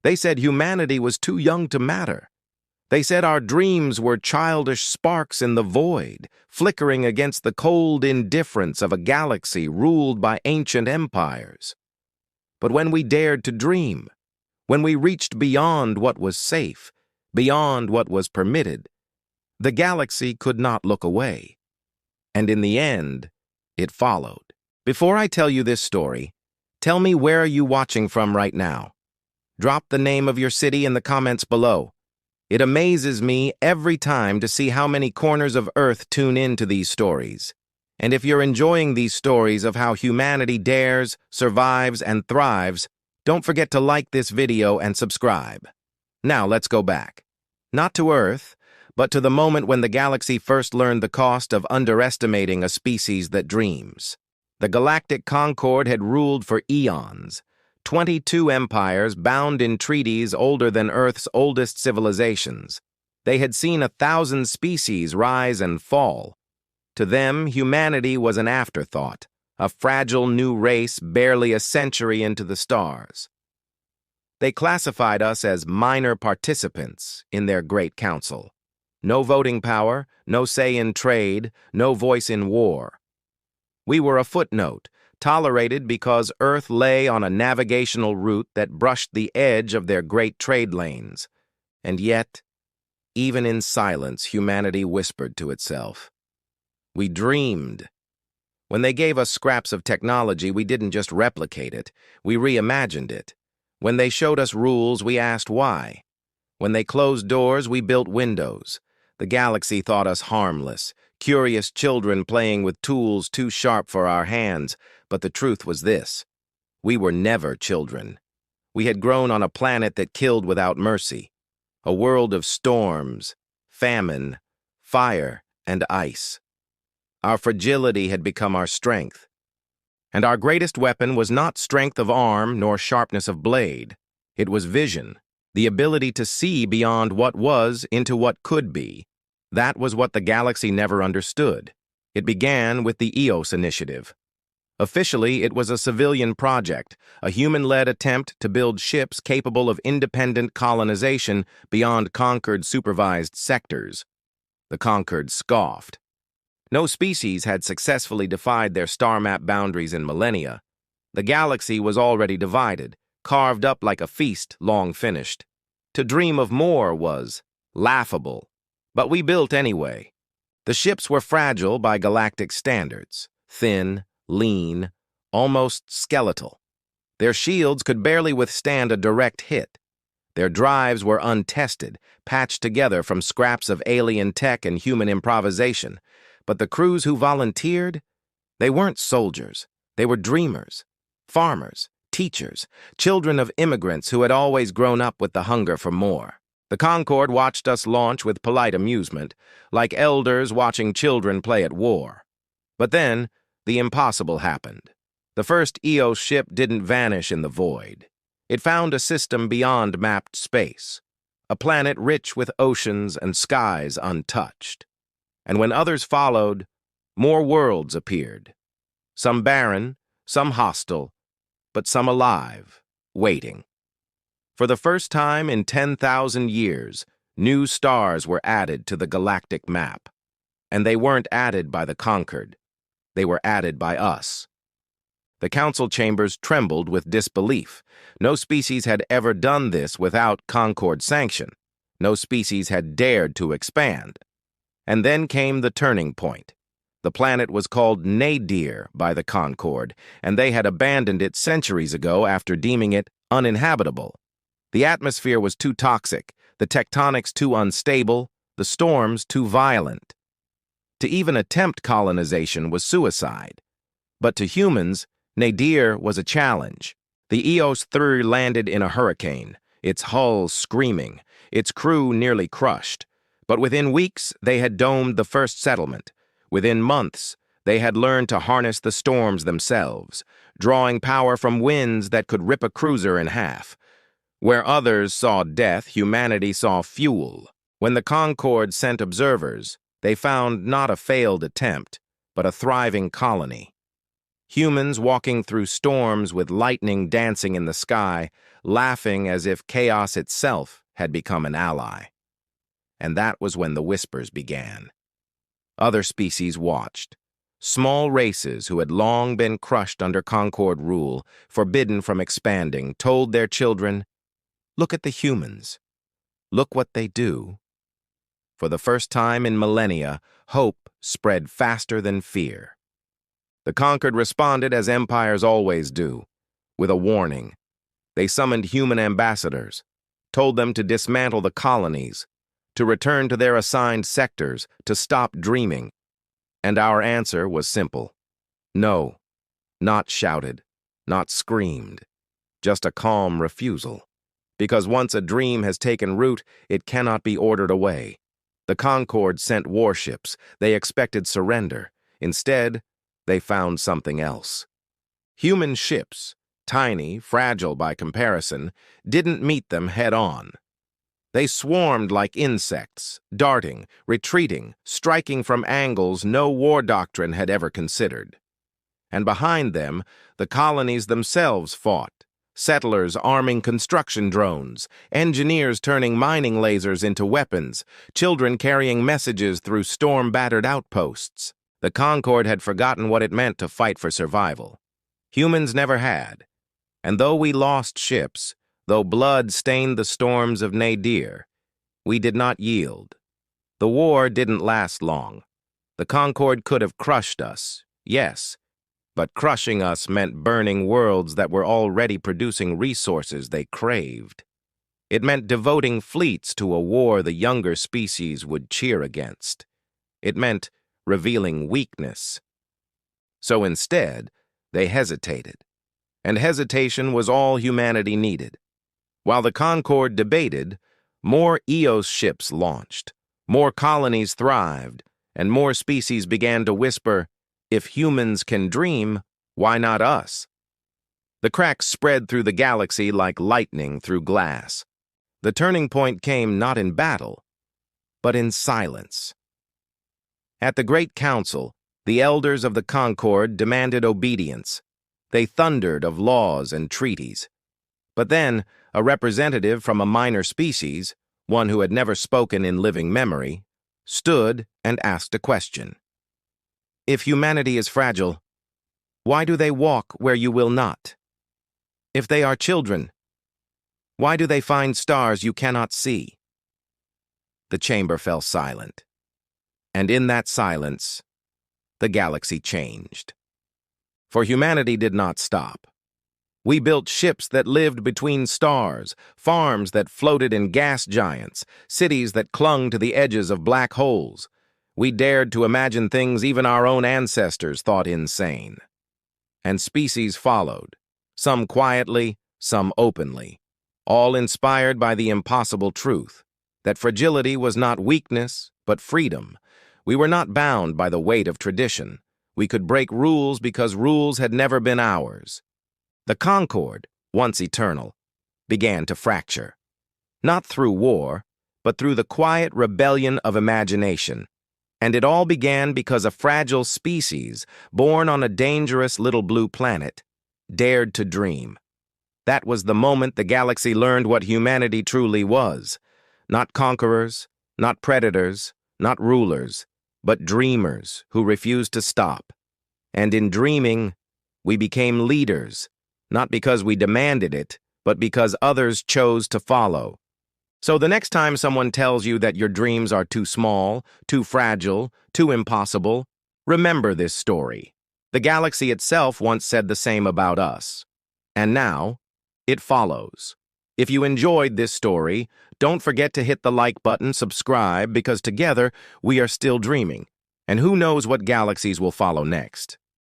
They said humanity was too young to matter. They said our dreams were childish sparks in the void, flickering against the cold indifference of a galaxy ruled by ancient empires. But when we dared to dream, when we reached beyond what was safe, beyond what was permitted, the galaxy could not look away. And in the end, it followed. Before I tell you this story, tell me, where are you watching from right now? Drop the name of your city in the comments below. It amazes me every time to see how many corners of Earth tune in to these stories. And if you're enjoying these stories of how humanity dares, survives, and thrives, don't forget to like this video and subscribe. Now let's go back. Not to Earth, but to the moment when the galaxy first learned the cost of underestimating a species that dreams. The galactic concord had ruled for eons. 22 empires bound in treaties older than Earth's oldest civilizations. They had seen 1,000 species rise and fall. To them, humanity was an afterthought, a fragile new race barely a century into the stars. They classified us as minor participants in their great council. No voting power, no say in trade, no voice in war. We were a footnote, tolerated because Earth lay on a navigational route that brushed the edge of their great trade lanes. And yet, even in silence, humanity whispered to itself. We dreamed. When they gave us scraps of technology, we didn't just replicate it, we reimagined it. When they showed us rules, we asked why. When they closed doors, we built windows. The galaxy thought us harmless, curious children playing with tools too sharp for our hands, but the truth was this: we were never children. We had grown on a planet that killed without mercy, a world of storms, famine, fire, and ice. Our fragility had become our strength. And our greatest weapon was not strength of arm nor sharpness of blade. It was vision, the ability to see beyond what was into what could be. That was what the galaxy never understood. It began with the EOS initiative. Officially, it was a civilian project, a human-led attempt to build ships capable of independent colonization beyond conquered supervised sectors. The conquered scoffed. No species had successfully defied their star map boundaries in millennia. The galaxy was already divided, carved up like a feast long finished. To dream of more was laughable. But we built anyway. The ships were fragile by galactic standards, thin, lean, almost skeletal. Their shields could barely withstand a direct hit. Their drives were untested, patched together from scraps of alien tech and human improvisation. But the crews who volunteered, they weren't soldiers. They were dreamers, farmers, teachers, children of immigrants who had always grown up with the hunger for more. The Concord watched us launch with polite amusement, like elders watching children play at war. But then, the impossible happened. The first EOS ship didn't vanish in the void. It found a system beyond mapped space, a planet rich with oceans and skies untouched. And when others followed, more worlds appeared. Some barren, some hostile, but some alive, waiting. For the first time in 10,000 years, new stars were added to the galactic map. And they weren't added by the conquered. They were added by us. The council chambers trembled with disbelief. No species had ever done this without Concord sanction. No species had dared to expand. And then came the turning point. The planet was called Nadier by the Concord, and they had abandoned it centuries ago after deeming it uninhabitable. The atmosphere was too toxic, the tectonics too unstable, the storms too violent. To even attempt colonization was suicide. But to humans, Nadier was a challenge. The EOS III landed in a hurricane, its hull screaming, its crew nearly crushed. But within weeks, they had domed the first settlement. Within months, they had learned to harness the storms themselves, drawing power from winds that could rip a cruiser in half. Where others saw death, humanity saw fuel. When the Concord sent observers, they found not a failed attempt, but a thriving colony. Humans walking through storms with lightning dancing in the sky, laughing as if chaos itself had become an ally. And that was when the whispers began. Other species watched. Small races who had long been crushed under Concord rule, forbidden from expanding, told their children, "Look at the humans. Look what they do." For the first time in millennia, hope spread faster than fear. The conquered responded as empires always do, with a warning. They summoned human ambassadors, told them to dismantle the colonies, to return to their assigned sectors, to stop dreaming. And our answer was simple. No, not shouted, not screamed, just a calm refusal. Because once a dream has taken root, it cannot be ordered away. The Concord sent warships. They expected surrender. Instead, they found something else. Human ships, tiny, fragile by comparison, didn't meet them head-on. They swarmed like insects, darting, retreating, striking from angles no war doctrine had ever considered. And behind them, the colonies themselves fought. Settlers arming construction drones, engineers turning mining lasers into weapons, children carrying messages through storm-battered outposts. The Concord had forgotten what it meant to fight for survival. Humans never had. And though we lost ships, though blood stained the storms of Nadier, we did not yield. The war didn't last long. The Concord could have crushed us, yes, but crushing us meant burning worlds that were already producing resources they craved. It meant devoting fleets to a war the younger species would cheer against. It meant revealing weakness. So instead, they hesitated. And hesitation was all humanity needed. While the Concord debated, more EOS ships launched, more colonies thrived, and more species began to whisper, "If humans can dream, why not us?" The cracks spread through the galaxy like lightning through glass. The turning point came not in battle, but in silence. At the Great Council, the elders of the Concord demanded obedience. They thundered of laws and treaties. But then, a representative from a minor species, one who had never spoken in living memory, stood and asked a question. If humanity is fragile, why do they walk where you will not? If they are children, why do they find stars you cannot see? The chamber fell silent. And in that silence, the galaxy changed. For humanity did not stop. We built ships that lived between stars, farms that floated in gas giants, cities that clung to the edges of black holes. We dared to imagine things even our own ancestors thought insane. And species followed, some quietly, some openly, all inspired by the impossible truth, that fragility was not weakness, but freedom. We were not bound by the weight of tradition. We could break rules because rules had never been ours. The Concord, once eternal, began to fracture. Not through war, but through the quiet rebellion of imagination. And it all began because a fragile species, born on a dangerous little blue planet, dared to dream. That was the moment the galaxy learned what humanity truly was. Not conquerors, not predators, not rulers, but dreamers who refused to stop. And in dreaming, we became leaders, not because we demanded it, but because others chose to follow. So the next time someone tells you that your dreams are too small, too fragile, too impossible, remember this story. The galaxy itself once said the same about us. And now, it follows. If you enjoyed this story, don't forget to hit the like button, subscribe, because together we are still dreaming. And who knows what galaxies will follow next.